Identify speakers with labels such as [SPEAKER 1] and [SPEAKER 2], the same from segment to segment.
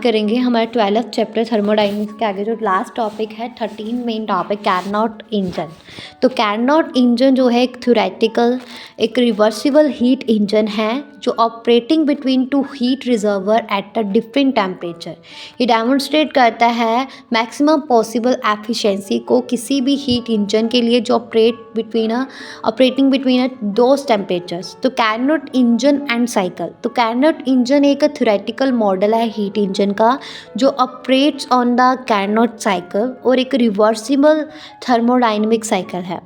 [SPEAKER 1] करेंगे हमारे 12th chapter thermodynamics के आगे जो लास्ट टॉपिक है 13 मेन टॉपिक कैरनॉट इंजन। तो कैरनॉट इंजन जो है एक थ्योरेटिकल एक रिवर्सिबल हीट इंजन है जो operating between to heat reservoir at a different temperature. ये डेमोन्स्ट्रेट करता है मैक्सिमम पॉसिबल एफिशिएंसी को किसी भी हीट इंजन के लिए जो ऑपरेटिंग बिटवीन दोज टेम्परेचर्स। तो कैरनॉट इंजन एंड साइकिल, तो कैरनॉट इंजन एक थ्योरेटिकल मॉडल है हीट इंजन का जो operates on the Carnot cycle और एक रिवर्सिबल थर्मोडाइनमिक साइकिल है।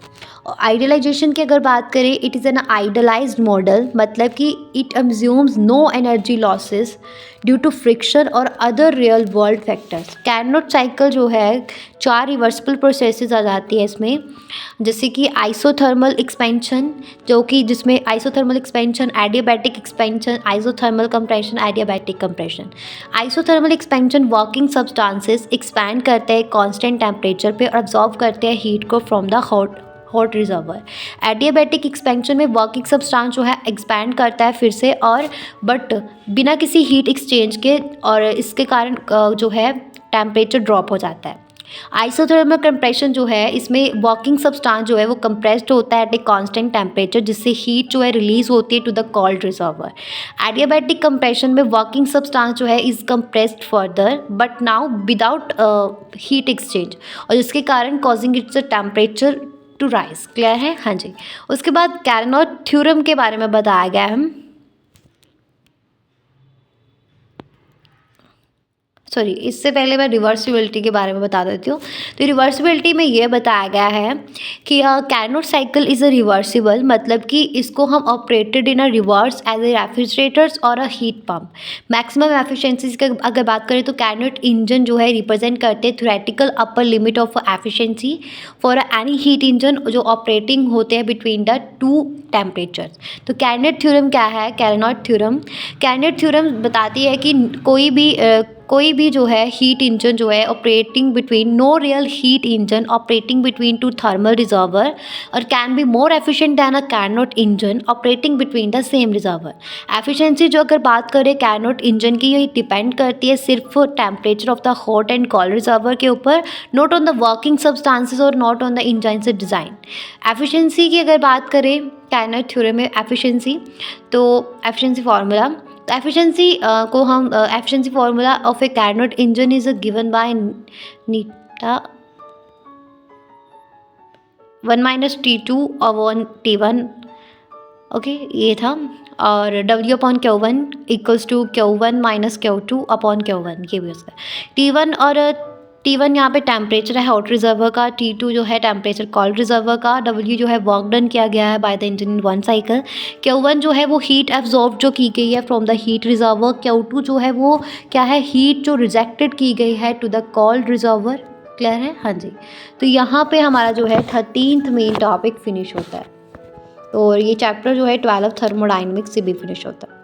[SPEAKER 1] आइडियलाइजेशन की अगर बात करें, it is an idealised model, मतलब कि it assumes no energy losses due to friction और other real world factors. Carnot cycle जो है 4 रिवर्सिबल प्रोसेसेस आ जाती है इसमें, जैसे कि आइसोथर्मल एक्सपेंशन, जो कि जिसमें isothermal expansion, adiabatic expansion, isothermal compression, adiabatic compression. Isothermal expansion working substances expand करते हैं कांस्टेंट टेम्परेचर पे और अब्जॉर्ब करते हैं हीट को from the hot reservoir. Adiabatic expansion में वर्किंग सब्सटेंस जो है एक्सपैंड करता है फिर से और बट बिना किसी हीट एक्सचेंज के, और इसके कारण जो है टेम्परेचर ड्रॉप हो जाता है। आइसोथर्मल कंप्रेशन जो है इसमें वर्किंग सब्सटेंस जो है वो कंप्रेस्ड होता है एट ए कांस्टेंट टेम्परेचर, जिससे हीट जो है रिलीज होती है to the cold reservoir. Adiabatic compression में वर्किंग सब्सटेंस जो है is compressed further but now without heat exchange, और जिसके कारण causing its temperature to rise. Clear है? हाँ जी। उसके बाद कैरनॉट थ्योरम के बारे में बताया गया है। इससे पहले मैं रिवर्सिबिलिटी के बारे में बता देती हूँ। तो रिवर्सिबिलिटी में ये बताया गया है कि Carnot cycle is a reversible, मतलब कि इसको हम operated in a reverse as a refrigerators और a heat pump. Maximum efficiencies का अगर बात करें तो कैरनॉट इंजन जो है रिप्रेजेंट करते हैं theoretical upper limit of efficiency for any heat engine जो ऑपरेटिंग होते हैं बिटवीन द टू टेम्परेचर्स। तो कैरनॉट थ्योरम क्या है? कैरनॉट थ्योरम बताती है कि कोई भी जो है हीट इंजन जो है operating between no real heat engine operating between two thermal reservoir और can be more efficient than a Carnot engine operating between the same reservoir. Efficiency जो अगर बात करें कैरनॉट इंजन की, ये डिपेंड करती है सिर्फ temperature of the hot and cold reservoir के ऊपर, not on the working substances और नॉट ऑन द इंजन से डिज़ाइन। एफिशिएंसी की अगर बात करें कैरनॉट थ्योरम में एफिशिएंसी, तो एफिशिएंसी फार्मूला, तो एफिशिएंसी को हम efficiency formula of A Carnot engine is given by Neeta 1 - T2 और T1। ओके, ये था। और W/Q1 equals to Q1 - Q2 upon Q1, ये भी उसका T1 और T1 यहाँ पे टेम्परेचर है हॉट रिजर्वर का, T2 जो है टेम्परेचर कोल्ड रिजर्वर का, W जो है वर्क डन किया गया है by the engine in one cycle, Q1 जो है वो हीट एब्जॉर्ब जो की गई है from the heat reservoir, Q2 जो है वो क्या है, हीट जो रिजेक्टेड की गई है to the cold reservoir. Clear है? हाँ जी। तो यहाँ पे हमारा जो है 13th मेन टॉपिक फिनिश होता है, और ये चैप्टर जो है 12 थर्मोडाइनमिक्स से भी फिनिश होता है।